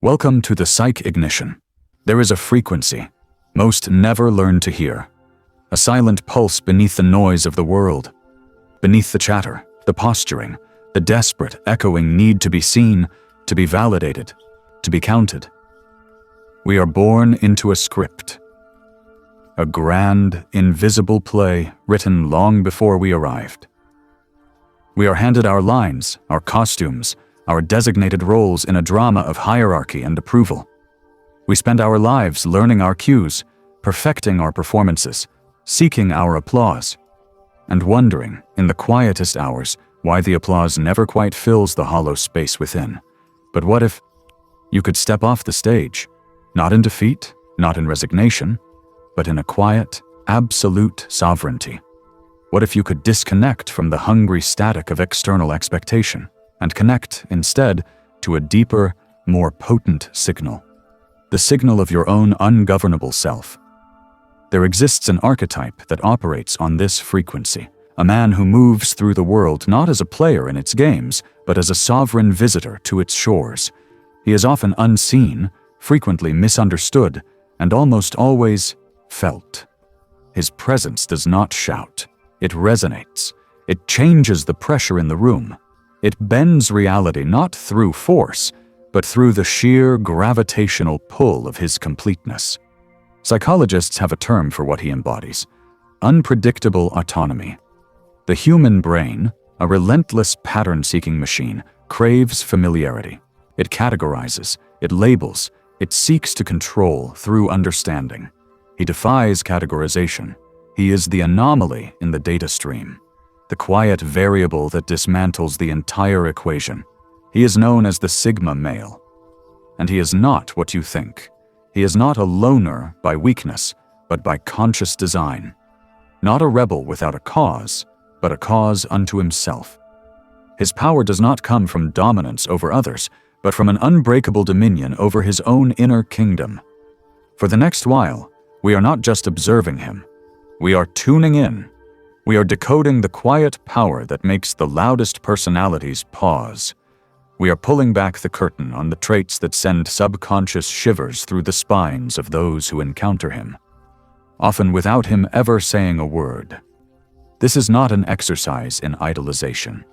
Welcome to the Psych Ignition. There is a frequency most never learn to hear, a silent pulse beneath the noise of the world, beneath the chatter, the posturing, the desperate, echoing need to be seen, to be validated, to be counted. We are born into a script, a grand, invisible play written long before we arrived. We are handed our lines, our costumes, our designated roles in a drama of hierarchy and approval. We spend our lives learning our cues, perfecting our performances, seeking our applause, and wondering, in the quietest hours, why the applause never quite fills the hollow space within. But what if you could step off the stage, not in defeat, not in resignation, but in a quiet, absolute sovereignty? What if you could disconnect from the hungry static of external expectation and connect, instead, to a deeper, more potent signal, the signal of your own ungovernable self? There exists an archetype that operates on this frequency, a man who moves through the world not as a player in its games, but as a sovereign visitor to its shores. He is often unseen, frequently misunderstood, and almost always felt. His presence does not shout. It resonates. It changes the pressure in the room. It bends reality not through force, but through the sheer gravitational pull of his completeness. Psychologists have a term for what he embodies: unpredictable autonomy. The human brain, a relentless pattern-seeking machine, craves familiarity. It categorizes, it labels, it seeks to control through understanding. He defies categorization. He is the anomaly in the data stream, the quiet variable that dismantles the entire equation. He is known as the Sigma male. And he is not what you think. He is not a loner by weakness, but by conscious design. Not a rebel without a cause, but a cause unto himself. His power does not come from dominance over others, but from an unbreakable dominion over his own inner kingdom. For the next while, we are not just observing him. We are tuning in. We are decoding the quiet power that makes the loudest personalities pause. We are pulling back the curtain on the traits that send subconscious shivers through the spines of those who encounter him, often without him ever saying a word. This is not an exercise in idolization.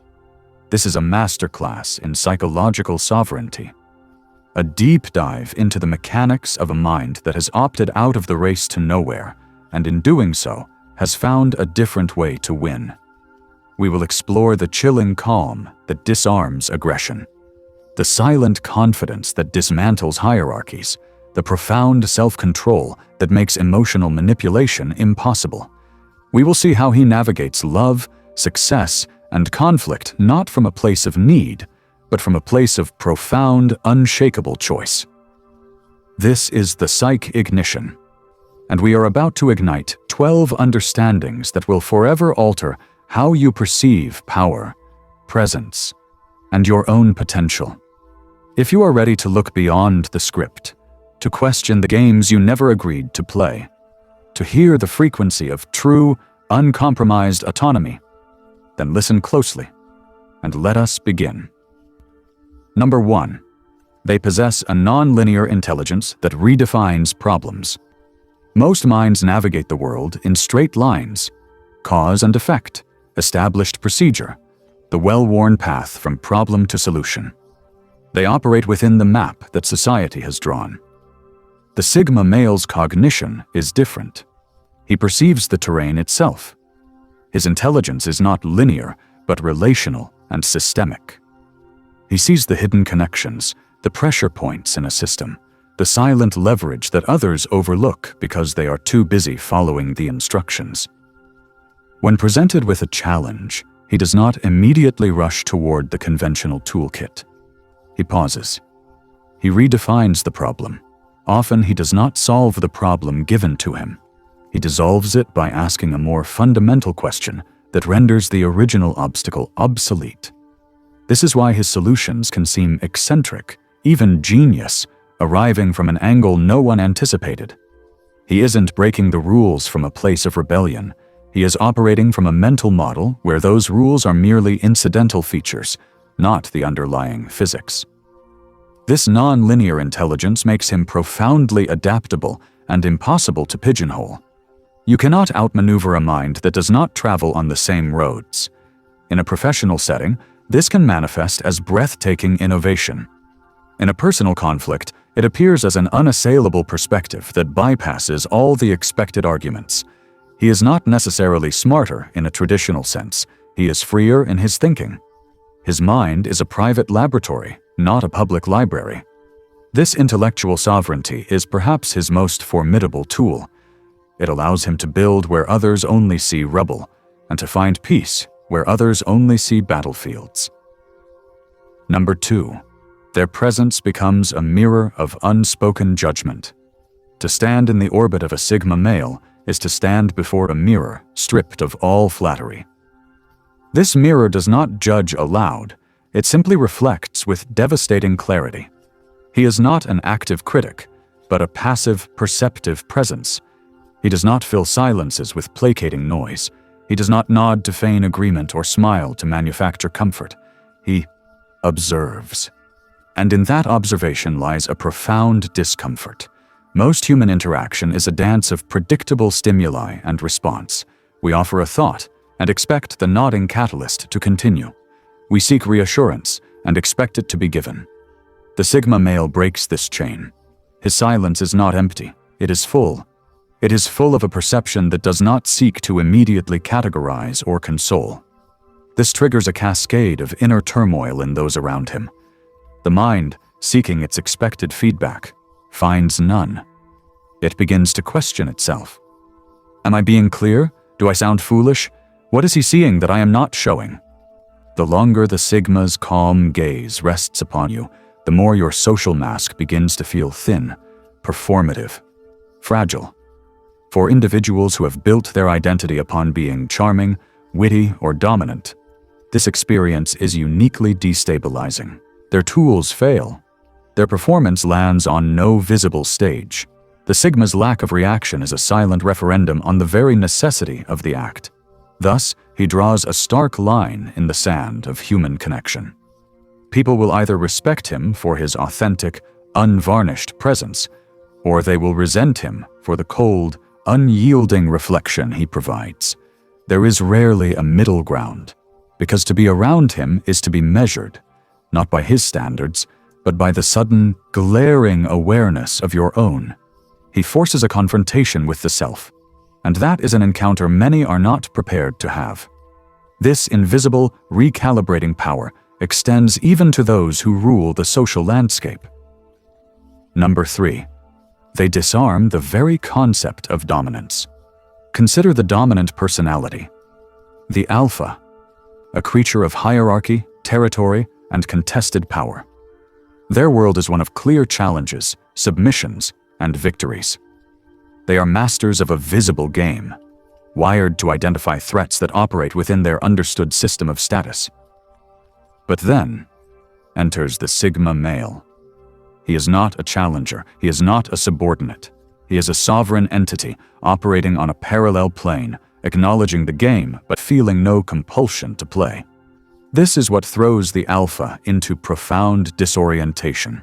This is a masterclass in psychological sovereignty, a deep dive into the mechanics of a mind that has opted out of the race to nowhere, and in doing so, has found a different way to win. We will explore the chilling calm that disarms aggression, the silent confidence that dismantles hierarchies, the profound self-control that makes emotional manipulation impossible. We will see how he navigates love, success, and conflict not from a place of need, but from a place of profound, unshakable choice. This is the Psych Ignition, and we are about to ignite 12 understandings that will forever alter how you perceive power, presence, and your own potential. If you are ready to look beyond the script, to question the games you never agreed to play, to hear the frequency of true, uncompromised autonomy, then listen closely, and let us begin. Number 1. They possess a nonlinear intelligence that redefines problems. Most minds navigate the world in straight lines: cause and effect, established procedure, the well-worn path from problem to solution. They operate within the map that society has drawn. The Sigma male's cognition is different. He perceives the terrain itself. His intelligence is not linear, but relational and systemic. He sees the hidden connections, the pressure points in a system, the silent leverage that others overlook because they are too busy following the instructions. When presented with a challenge, he does not immediately rush toward the conventional toolkit. He pauses. He redefines the problem. Often he does not solve the problem given to him. He dissolves it by asking a more fundamental question that renders the original obstacle obsolete. This is why his solutions can seem eccentric, even genius, arriving from an angle no one anticipated. He isn't breaking the rules from a place of rebellion. He is operating from a mental model where those rules are merely incidental features, not the underlying physics. This nonlinear intelligence makes him profoundly adaptable and impossible to pigeonhole. You cannot outmaneuver a mind that does not travel on the same roads. In a professional setting, this can manifest as breathtaking innovation. In a personal conflict, it appears as an unassailable perspective that bypasses all the expected arguments. He is not necessarily smarter in a traditional sense. He is freer in his thinking. His mind is a private laboratory, not a public library. This intellectual sovereignty is perhaps his most formidable tool. It allows him to build where others only see rubble, and to find peace where others only see battlefields. Number 2. Their presence becomes a mirror of unspoken judgment. To stand in the orbit of a Sigma male is to stand before a mirror stripped of all flattery. This mirror does not judge aloud, it simply reflects with devastating clarity. He is not an active critic, but a passive, perceptive presence. He does not fill silences with placating noise. He does not nod to feign agreement or smile to manufacture comfort. He observes. And in that observation lies a profound discomfort. Most human interaction is a dance of predictable stimuli and response. We offer a thought and expect the nodding catalyst to continue. We seek reassurance and expect it to be given. The Sigma male breaks this chain. His silence is not empty, it is full. It is full of a perception that does not seek to immediately categorize or console. This triggers a cascade of inner turmoil in those around him. The mind, seeking its expected feedback, finds none. It begins to question itself. Am I being clear? Do I sound foolish? What is he seeing that I am not showing? The longer the Sigma's calm gaze rests upon you, the more your social mask begins to feel thin, performative, fragile. For individuals who have built their identity upon being charming, witty, or dominant, this experience is uniquely destabilizing. Their tools fail. Their performance lands on no visible stage. The Sigma's lack of reaction is a silent referendum on the very necessity of the act. Thus, he draws a stark line in the sand of human connection. People will either respect him for his authentic, unvarnished presence, or they will resent him for the cold, unyielding reflection he provides. There is rarely a middle ground, because to be around him is to be measured, not by his standards, but by the sudden, glaring awareness of your own. He forces a confrontation with the self, and that is an encounter many are not prepared to have. This invisible, recalibrating power extends even to those who rule the social landscape. Number 3. They disarm the very concept of dominance. Consider the dominant personality. The alpha, a creature of hierarchy, territory, and contested power. Their world is one of clear challenges, submissions, and victories. They are masters of a visible game, wired to identify threats that operate within their understood system of status. But then enters the Sigma male. He is not a challenger, he is not a subordinate. He is a sovereign entity operating on a parallel plane, acknowledging the game but feeling no compulsion to play. This is what throws the alpha into profound disorientation.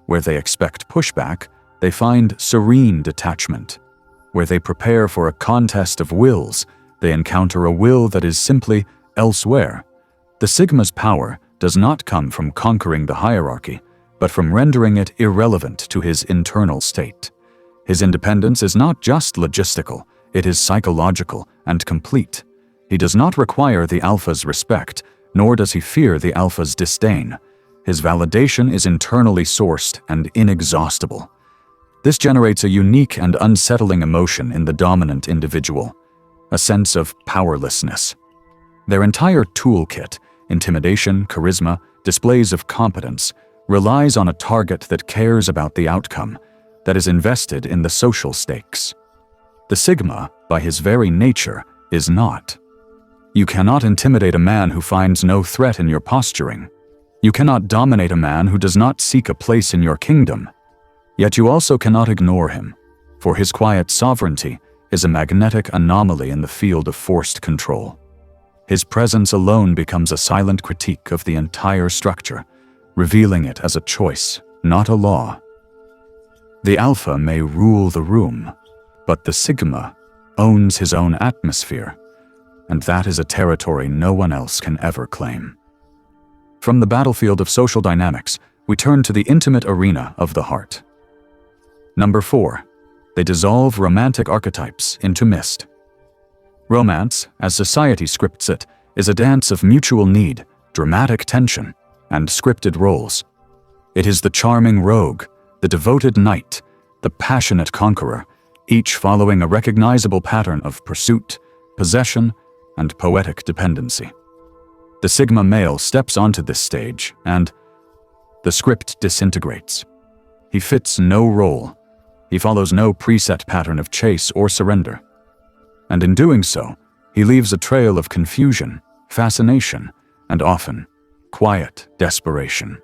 Where they expect pushback, they find serene detachment. Where they prepare for a contest of wills, they encounter a will that is simply elsewhere. The Sigma's power does not come from conquering the hierarchy, but from rendering it irrelevant to his internal state. His independence is not just logistical, it is psychological and complete. He does not require the alpha's respect, nor does he fear the alpha's disdain. His validation is internally sourced and inexhaustible. This generates a unique and unsettling emotion in the dominant individual, a sense of powerlessness. Their entire toolkit, intimidation, charisma, displays of competence, relies on a target that cares about the outcome, that is invested in the social stakes. The Sigma, by his very nature, is not. You cannot intimidate a man who finds no threat in your posturing. You cannot dominate a man who does not seek a place in your kingdom. Yet you also cannot ignore him, for his quiet sovereignty is a magnetic anomaly in the field of forced control. His presence alone becomes a silent critique of the entire structure, revealing it as a choice, not a law. The alpha may rule the room, but the sigma owns his own atmosphere, and that is a territory no one else can ever claim. From the battlefield of social dynamics, we turn to the intimate arena of the heart. Number 4. They dissolve romantic archetypes into mist. Romance, as society scripts it, is a dance of mutual need, dramatic tension, and scripted roles. It is the charming rogue, the devoted knight, the passionate conqueror, each following a recognizable pattern of pursuit, possession, and poetic dependency. The Sigma male steps onto this stage, and the script disintegrates. He fits no role. He follows no preset pattern of chase or surrender. And in doing so, he leaves a trail of confusion, fascination, and often quiet desperation.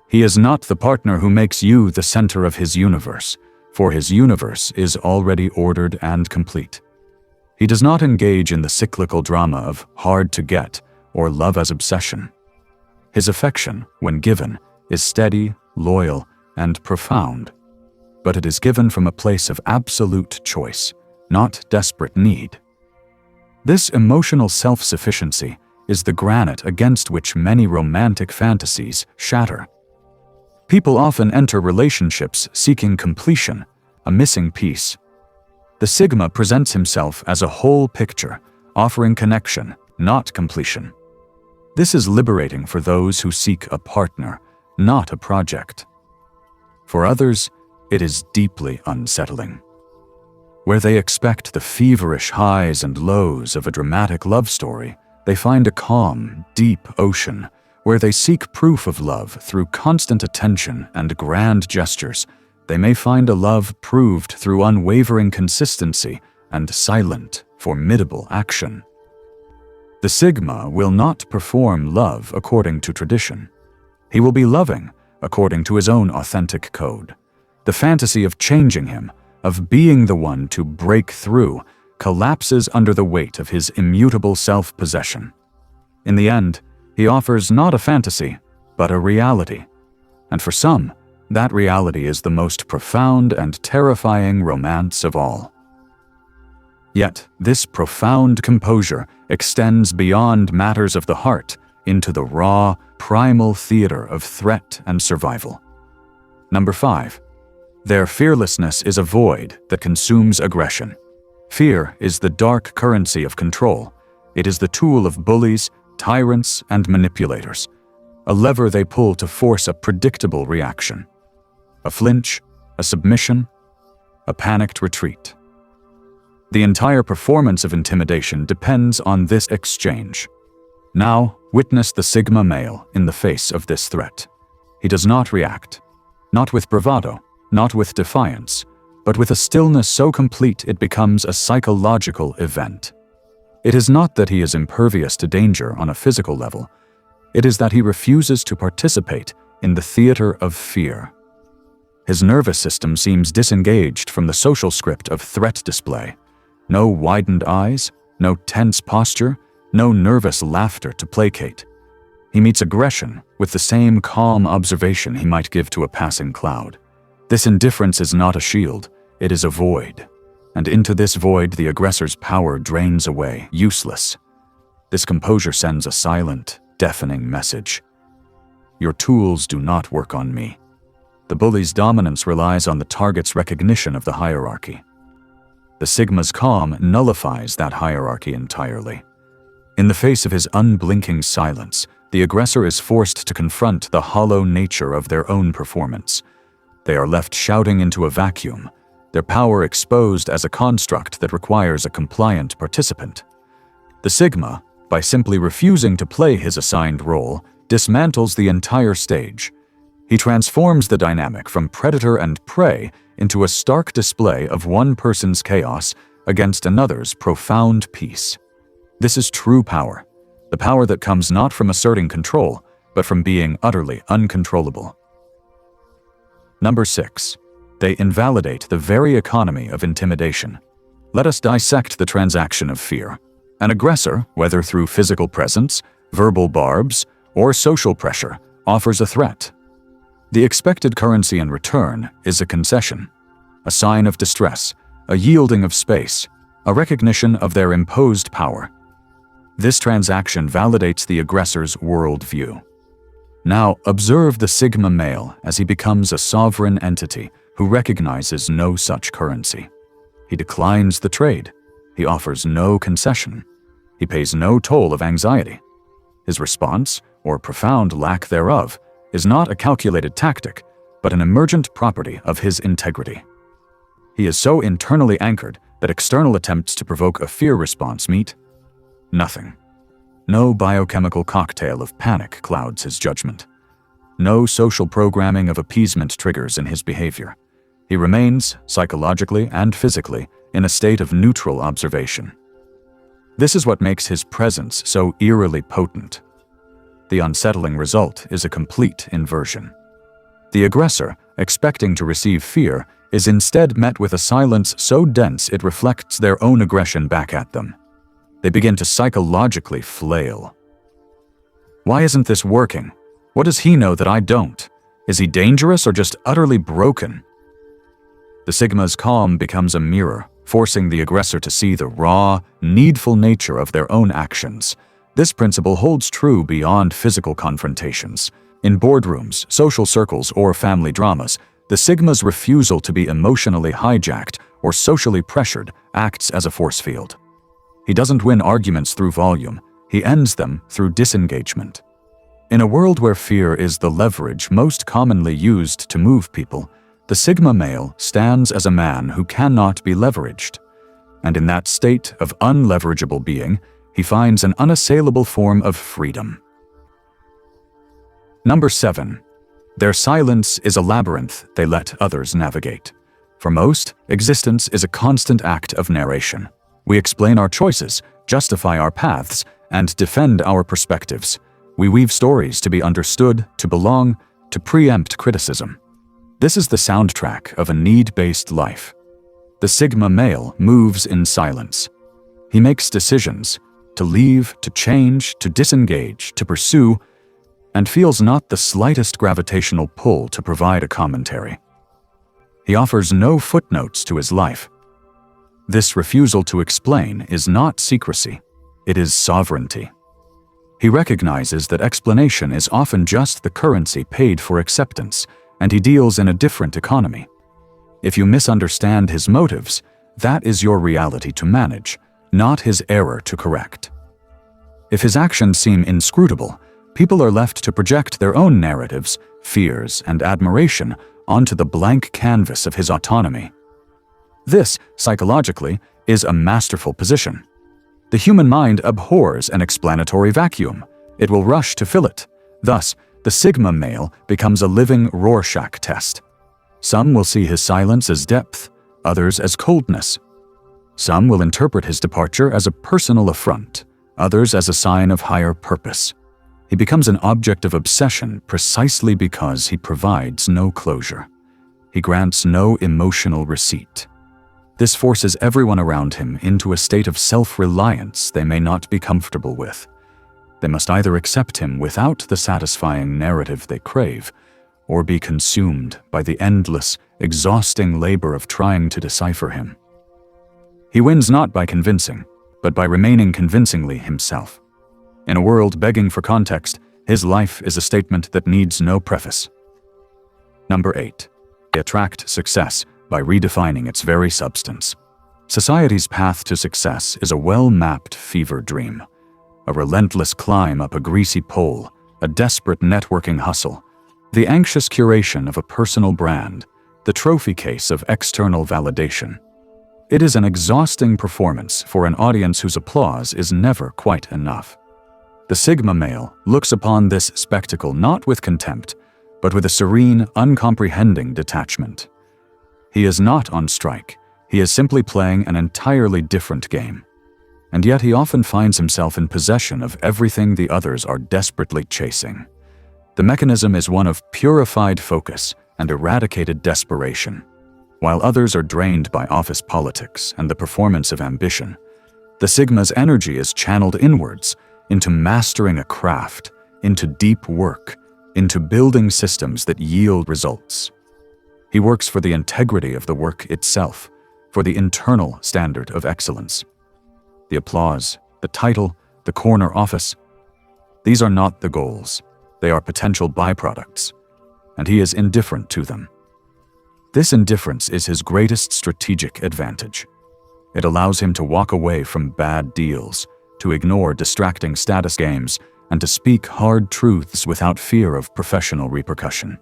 He is not the partner who makes you the center of his universe, for his universe is already ordered and complete. He does not engage in the cyclical drama of hard to get or love as obsession. His affection, when given, is steady, loyal, and profound, but it is given from a place of absolute choice, not desperate need. This emotional self-sufficiency is the granite against which many romantic fantasies shatter. People often enter relationships seeking completion, a missing piece. The Sigma presents himself as a whole picture, offering connection, not completion. This is liberating for those who seek a partner, not a project. For others, it is deeply unsettling. Where they expect the feverish highs and lows of a dramatic love story, they find a calm, deep ocean where they seek proof of love through constant attention and grand gestures. They may find a love proved through unwavering consistency and silent, formidable action. The Sigma will not perform love according to tradition. He will be loving according to his own authentic code. The fantasy of changing him, of being the one to break through, collapses under the weight of his immutable self-possession. In the end, he offers not a fantasy, but a reality. And for some, that reality is the most profound and terrifying romance of all. Yet, this profound composure extends beyond matters of the heart into the raw, primal theater of threat and survival. Number 5. Their fearlessness is a void that consumes aggression. Fear is the dark currency of control. It is the tool of bullies, tyrants, and manipulators, a lever they pull to force a predictable reaction. A flinch, a submission, a panicked retreat. The entire performance of intimidation depends on this exchange. Now, witness the Sigma male in the face of this threat. He does not react, not with bravado, not with defiance, but with a stillness so complete it becomes a psychological event. It is not that he is impervious to danger on a physical level. It is that he refuses to participate in the theater of fear. His nervous system seems disengaged from the social script of threat display. No widened eyes, no tense posture, no nervous laughter to placate. He meets aggression with the same calm observation he might give to a passing cloud. This indifference is not a shield, it is a void. And into this void the aggressor's power drains away, useless. This composure sends a silent, deafening message. Your tools do not work on me. The bully's dominance relies on the target's recognition of the hierarchy. The Sigma's calm nullifies that hierarchy entirely. In the face of his unblinking silence, the aggressor is forced to confront the hollow nature of their own performance. They are left shouting into a vacuum, their power exposed as a construct that requires a compliant participant. The Sigma, by simply refusing to play his assigned role, dismantles the entire stage. He transforms the dynamic from predator and prey into a stark display of one person's chaos against another's profound peace. This is true power, the power that comes not from asserting control, but from being utterly uncontrollable. Number 6. They invalidate the very economy of intimidation. Let us dissect the transaction of fear. An aggressor, whether through physical presence, verbal barbs, or social pressure, offers a threat. The expected currency in return is a concession, a sign of distress, a yielding of space, a recognition of their imposed power. This transaction validates the aggressor's worldview. Now, observe the Sigma male as he becomes a sovereign entity who recognizes no such currency. He declines the trade. He offers no concession. He pays no toll of anxiety. His response, or profound lack thereof, is not a calculated tactic, but an emergent property of his integrity. He is so internally anchored that external attempts to provoke a fear response meet nothing. No biochemical cocktail of panic clouds his judgment. No social programming of appeasement triggers in his behavior. He remains, psychologically and physically, in a state of neutral observation. This is what makes his presence so eerily potent. The unsettling result is a complete inversion. The aggressor, expecting to receive fear, is instead met with a silence so dense it reflects their own aggression back at them. They begin to psychologically flail. Why isn't this working? What does he know that I don't? Is he dangerous or just utterly broken? The Sigma's calm becomes a mirror, forcing the aggressor to see the raw, needful nature of their own actions. This principle holds true beyond physical confrontations. In boardrooms, social circles, or family dramas, the Sigma's refusal to be emotionally hijacked or socially pressured acts as a force field. He doesn't win arguments through volume, he ends them through disengagement. In a world where fear is the leverage most commonly used to move people, the Sigma male stands as a man who cannot be leveraged. And in that state of unleverageable being, he finds an unassailable form of freedom. Number 7. Their silence is a labyrinth they let others navigate. For most, existence is a constant act of narration. We explain our choices, justify our paths, and defend our perspectives. We weave stories to be understood, to belong, to preempt criticism. This is the soundtrack of a need-based life. The Sigma male moves in silence. He makes decisions to leave, to change, to disengage, to pursue, and feels not the slightest gravitational pull to provide a commentary. He offers no footnotes to his life. This refusal to explain is not secrecy, it is sovereignty. He recognizes that explanation is often just the currency paid for acceptance, and he deals in a different economy. If you misunderstand his motives, that is your reality to manage, not his error to correct. If his actions seem inscrutable, people are left to project their own narratives, fears, and admiration onto the blank canvas of his autonomy. This, psychologically, is a masterful position. The human mind abhors an explanatory vacuum. It will rush to fill it. Thus, the Sigma male becomes a living Rorschach test. Some will see his silence as depth, others as coldness. Some will interpret his departure as a personal affront, others as a sign of higher purpose. He becomes an object of obsession precisely because he provides no closure. He grants no emotional receipt. This forces everyone around him into a state of self-reliance they may not be comfortable with. They must either accept him without the satisfying narrative they crave, or be consumed by the endless, exhausting labor of trying to decipher him. He wins not by convincing, but by remaining convincingly himself. In a world begging for context, his life is a statement that needs no preface. Number 8. They attract success by redefining its very substance. Society's path to success is a well-mapped fever dream. A relentless climb up a greasy pole, a desperate networking hustle, the anxious curation of a personal brand, the trophy case of external validation. It is an exhausting performance for an audience whose applause is never quite enough. The Sigma male looks upon this spectacle not with contempt, but with a serene, uncomprehending detachment. He is not on strike, he is simply playing an entirely different game. And yet he often finds himself in possession of everything the others are desperately chasing. The mechanism is one of purified focus and eradicated desperation. While others are drained by office politics and the performance of ambition, the Sigma's energy is channeled inwards, into mastering a craft, into deep work, into building systems that yield results. He works for the integrity of the work itself, for the internal standard of excellence. The applause, the title, the corner office, these are not the goals. They are potential byproducts, and he is indifferent to them. This indifference is his greatest strategic advantage. It allows him to walk away from bad deals, to ignore distracting status games, and to speak hard truths without fear of professional repercussion.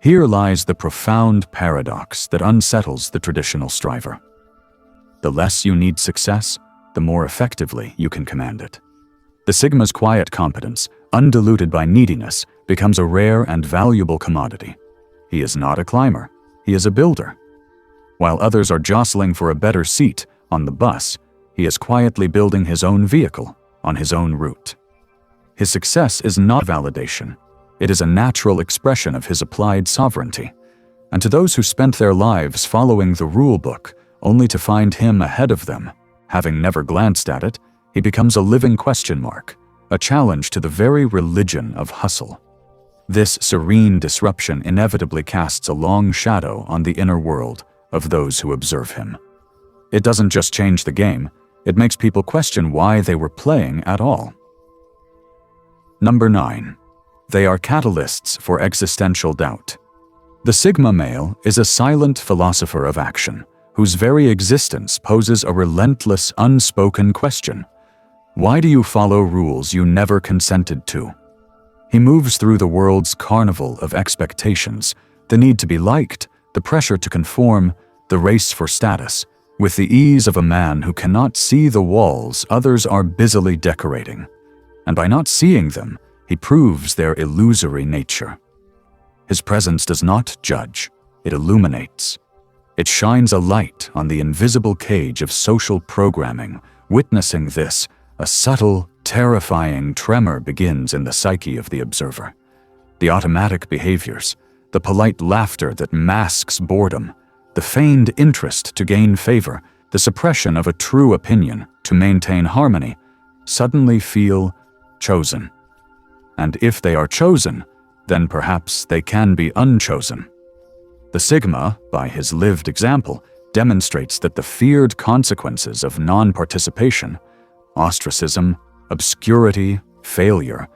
Here lies the profound paradox that unsettles the traditional striver. The less you need success, the more effectively you can command it. The Sigma's quiet competence, undiluted by neediness, becomes a rare and valuable commodity. He is not a climber, he is a builder. While others are jostling for a better seat on the bus, he is quietly building his own vehicle on his own route. His success is not validation. It is a natural expression of his applied sovereignty. And to those who spent their lives following the rule book only to find him ahead of them, having never glanced at it, he becomes a living question mark, a challenge to the very religion of hustle. This serene disruption inevitably casts a long shadow on the inner world of those who observe him. It doesn't just change the game, it makes people question why they were playing at all. Number 9. They are catalysts for existential doubt. The Sigma male is a silent philosopher of action, whose very existence poses a relentless, unspoken question. Why do you follow rules you never consented to? He moves through the world's carnival of expectations, the need to be liked, the pressure to conform, the race for status, with the ease of a man who cannot see the walls others are busily decorating. And by not seeing them, he proves their illusory nature. His presence does not judge, it illuminates. It shines a light on the invisible cage of social programming. Witnessing this, a subtle, terrifying tremor begins in the psyche of the observer. The automatic behaviors, the polite laughter that masks boredom, the feigned interest to gain favor, the suppression of a true opinion to maintain harmony, suddenly feel chosen. And if they are chosen, then perhaps they can be unchosen. The Sigma, by his lived example, demonstrates that the feared consequences of non-participation, ostracism, obscurity, failure,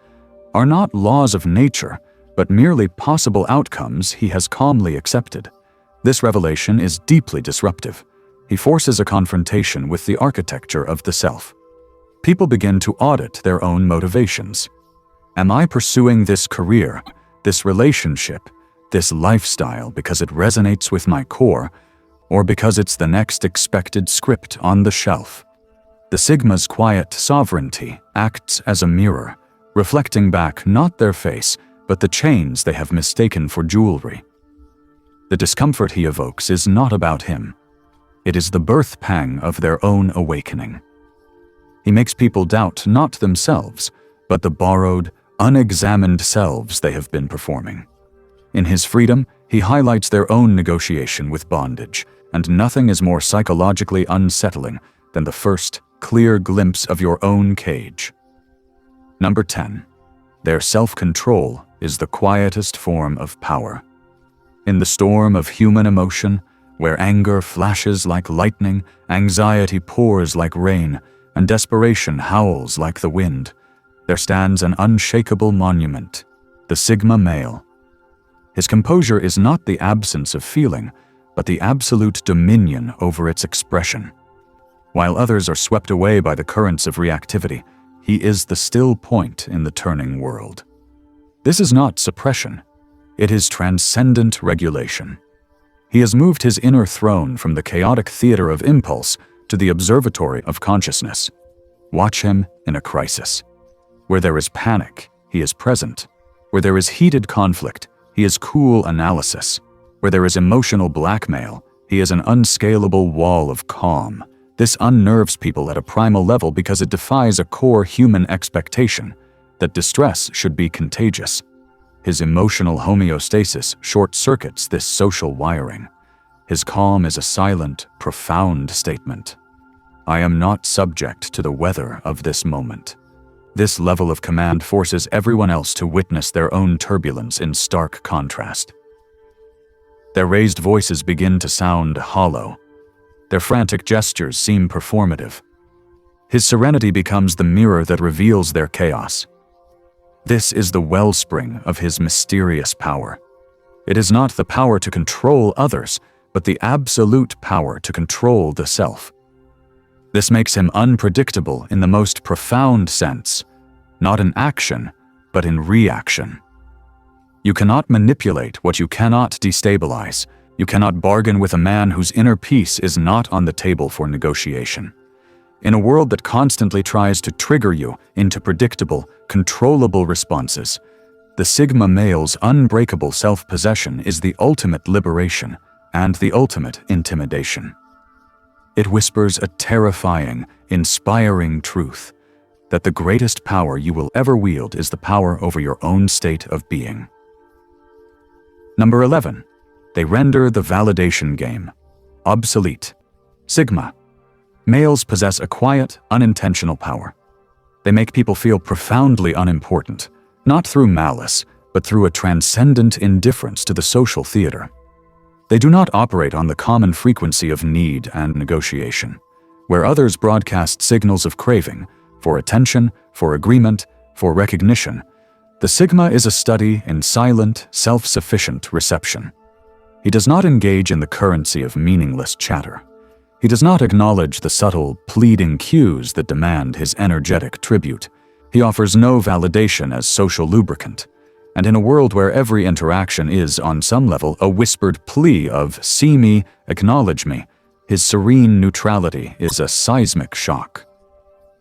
are not laws of nature, but merely possible outcomes he has calmly accepted. This revelation is deeply disruptive. He forces a confrontation with the architecture of the self. People begin to audit their own motivations. Am I pursuing this career, this relationship, this lifestyle because it resonates with my core, or because it's the next expected script on the shelf? The Sigma's quiet sovereignty acts as a mirror, reflecting back not their face, but the chains they have mistaken for jewelry. The discomfort he evokes is not about him. It is the birth pang of their own awakening. He makes people doubt not themselves, but the borrowed, unexamined selves they have been performing. In his freedom, he highlights their own negotiation with bondage, and nothing is more psychologically unsettling than the first clear glimpse of your own cage. Number 10. Their self-control is the quietest form of power. In the storm of human emotion, where anger flashes like lightning, anxiety pours like rain, and desperation howls like the wind, there stands an unshakable monument, the Sigma male. His composure is not the absence of feeling, but the absolute dominion over its expression. While others are swept away by the currents of reactivity, he is the still point in the turning world. This is not suppression. It is transcendent regulation. He has moved his inner throne from the chaotic theater of impulse to the observatory of consciousness. Watch him in a crisis. Where there is panic, he is present. Where there is heated conflict, he is cool analysis. Where there is emotional blackmail, he is an unscalable wall of calm. This unnerves people at a primal level because it defies a core human expectation that distress should be contagious. His emotional homeostasis short-circuits this social wiring. His calm is a silent, profound statement. I am not subject to the weather of this moment. This level of command forces everyone else to witness their own turbulence in stark contrast. Their raised voices begin to sound hollow. Their frantic gestures seem performative. His serenity becomes the mirror that reveals their chaos. This is the wellspring of his mysterious power. It is not the power to control others, but the absolute power to control the self. This makes him unpredictable in the most profound sense, not in action, but in reaction. You cannot manipulate what you cannot destabilize. You cannot bargain with a man whose inner peace is not on the table for negotiation. In a world that constantly tries to trigger you into predictable, controllable responses, the Sigma male's unbreakable self-possession is the ultimate liberation and the ultimate intimidation. It whispers a terrifying, inspiring truth, that the greatest power you will ever wield is the power over your own state of being. Number 11. They render the validation game obsolete. Sigma. Males possess a quiet, unintentional power. They make people feel profoundly unimportant, not through malice, but through a transcendent indifference to the social theater. They do not operate on the common frequency of need and negotiation, where others broadcast signals of craving, for attention, for agreement, for recognition. The Sigma is a study in silent, self-sufficient reception. He does not engage in the currency of meaningless chatter. He does not acknowledge the subtle, pleading cues that demand his energetic tribute. He offers no validation as social lubricant. And in a world where every interaction is, on some level, a whispered plea of "see me, acknowledge me," his serene neutrality is a seismic shock.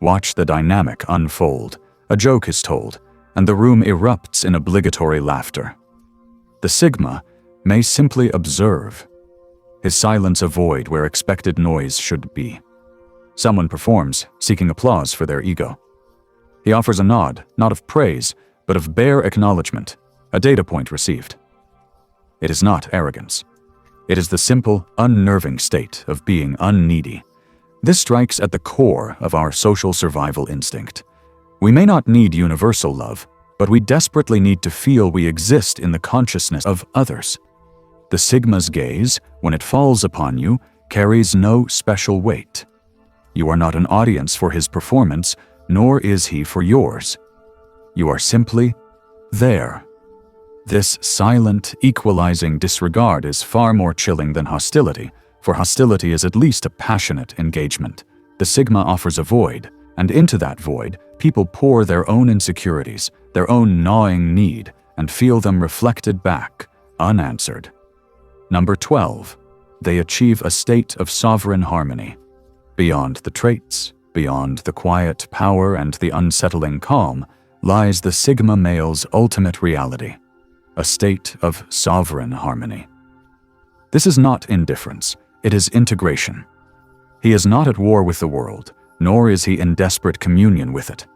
Watch the dynamic unfold. A joke is told, and the room erupts in obligatory laughter. The Sigma may simply observe. His silence a void where expected noise should be. Someone performs, seeking applause for their ego. He offers a nod, not of praise, but of bare acknowledgement, a data point received. It is not arrogance. It is the simple, unnerving state of being unneedy. This strikes at the core of our social survival instinct. We may not need universal love, but we desperately need to feel we exist in the consciousness of others. The Sigma's gaze, when it falls upon you, carries no special weight. You are not an audience for his performance, nor is he for yours. You are simply there. This silent, equalizing disregard is far more chilling than hostility, for hostility is at least a passionate engagement. The Sigma offers a void, and into that void, people pour their own insecurities, their own gnawing need, and feel them reflected back, unanswered. Number 12. They achieve a state of sovereign harmony. Beyond the traits, beyond the quiet power and the unsettling calm, lies the Sigma male's ultimate reality, a state of sovereign harmony. This is not indifference, it is integration. He is not at war with the world, nor is he in desperate communion with it.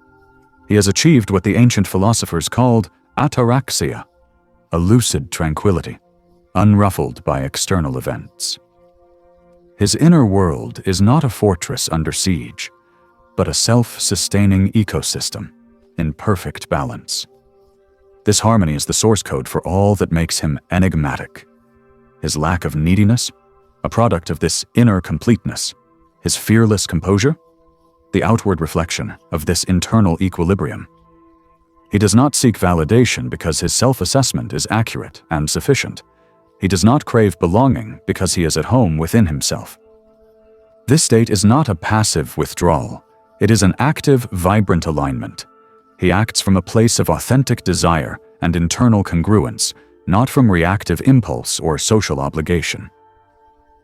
He has achieved what the ancient philosophers called ataraxia, a lucid tranquility, unruffled by external events. His inner world is not a fortress under siege, but a self-sustaining ecosystem in perfect balance. This harmony is the source code for all that makes him enigmatic. His lack of neediness, a product of this inner completeness. His fearless composure, the outward reflection of this internal equilibrium. He does not seek validation because his self-assessment is accurate and sufficient. He does not crave belonging because he is at home within himself. This state is not a passive withdrawal. It is an active, vibrant alignment. He acts from a place of authentic desire and internal congruence, not from reactive impulse or social obligation.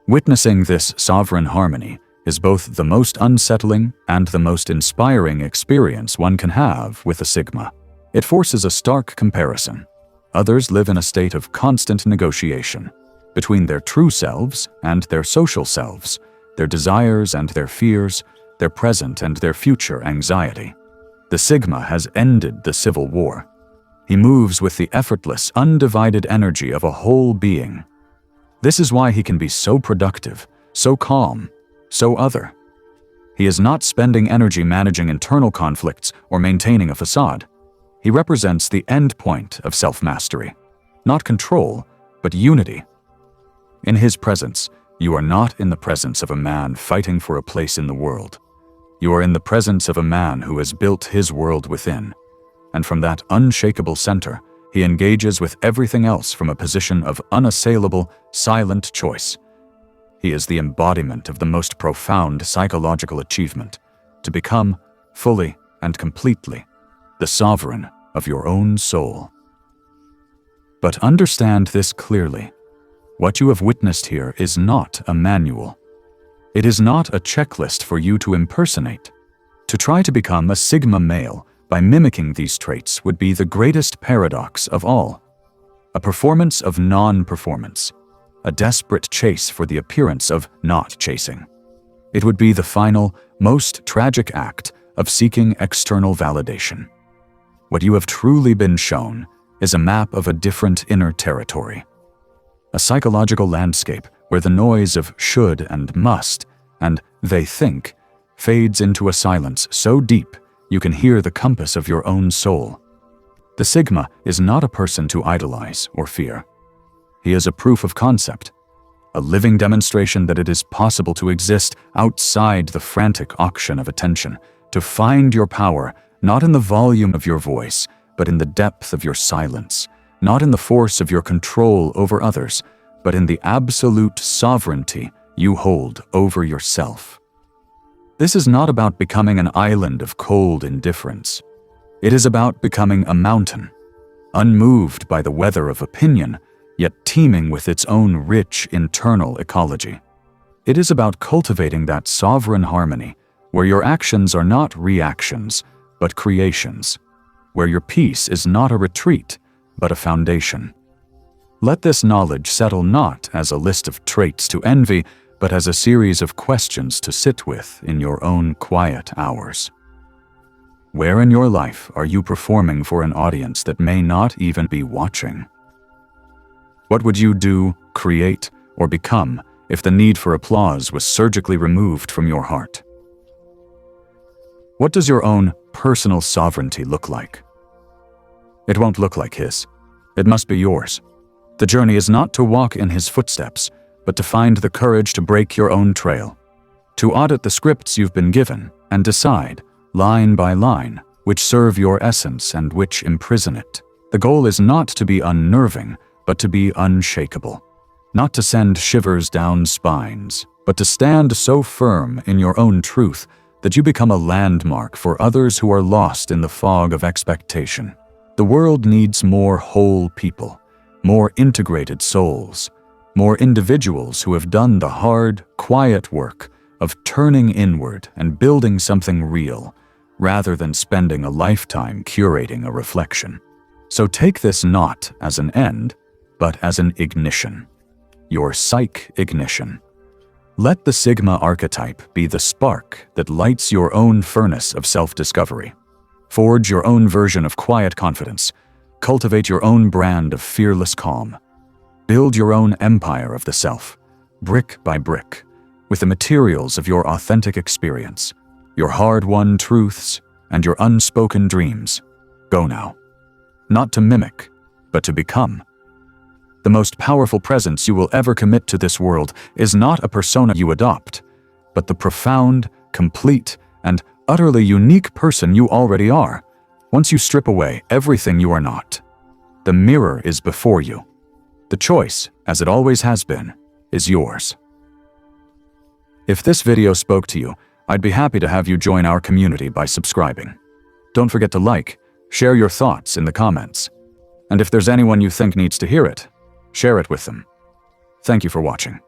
Witnessing this sovereign harmony is both the most unsettling and the most inspiring experience one can have with a Sigma. It forces a stark comparison. Others live in a state of constant negotiation between their true selves and their social selves, their desires and their fears, their present and their future anxiety. The Sigma has ended the civil war. He moves with the effortless, undivided energy of a whole being. This is why he can be so productive, so calm, so other. He is not spending energy managing internal conflicts or maintaining a facade. He represents the end point of self-mastery. Not control, but unity. In his presence, you are not in the presence of a man fighting for a place in the world. You are in the presence of a man who has built his world within, and from that unshakable center, he engages with everything else from a position of unassailable, silent choice. He is the embodiment of the most profound psychological achievement, to become, fully and completely, the sovereign of your own soul. But understand this clearly. What you have witnessed here is not a manual. It is not a checklist for you to impersonate. To try to become a Sigma male by mimicking these traits would be the greatest paradox of all. A performance of non-performance. A desperate chase for the appearance of not chasing. It would be the final, most tragic act of seeking external validation. What you have truly been shown is a map of a different inner territory. A psychological landscape where the noise of should and must and they think fades into a silence so deep you can hear the compass of your own soul. The Sigma is not a person to idolize or fear. He is a proof of concept, a living demonstration that it is possible to exist outside the frantic auction of attention, to find your power not in the volume of your voice, but in the depth of your silence, not in the force of your control over others, but in the absolute sovereignty you hold over yourself. This is not about becoming an island of cold indifference. It is about becoming a mountain, unmoved by the weather of opinion, yet teeming with its own rich internal ecology. It is about cultivating that sovereign harmony, where your actions are not reactions, but creations, where your peace is not a retreat, but a foundation. Let this knowledge settle not as a list of traits to envy, but as a series of questions to sit with in your own quiet hours. Where in your life are you performing for an audience that may not even be watching? What would you do, create, or become if the need for applause was surgically removed from your heart? What does your own personal sovereignty look like? It won't look like his. It must be yours. The journey is not to walk in his footsteps, but to find the courage to break your own trail, to audit the scripts you've been given and decide, line by line, which serve your essence and which imprison it. The goal is not to be unnerving, but to be unshakable. Not to send shivers down spines, but to stand so firm in your own truth that you become a landmark for others who are lost in the fog of expectation. The world needs more whole people, more integrated souls, more individuals who have done the hard, quiet work of turning inward and building something real, rather than spending a lifetime curating a reflection. So take this not as an end, but as an ignition. Your psych ignition. Let the Sigma archetype be the spark that lights your own furnace of self-discovery. Forge your own version of quiet confidence. Cultivate your own brand of fearless calm. Build your own empire of the self, brick by brick, with the materials of your authentic experience, your hard-won truths, and your unspoken dreams. Go now. Not to mimic, but to become. The most powerful presence you will ever commit to this world is not a persona you adopt, but the profound, complete, and utterly unique person you already are. Once you strip away everything you are not, the mirror is before you. The choice, as it always has been, is yours. If this video spoke to you, I'd be happy to have you join our community by subscribing. Don't forget to like, share your thoughts in the comments. And if there's anyone you think needs to hear it, share it with them. Thank you for watching.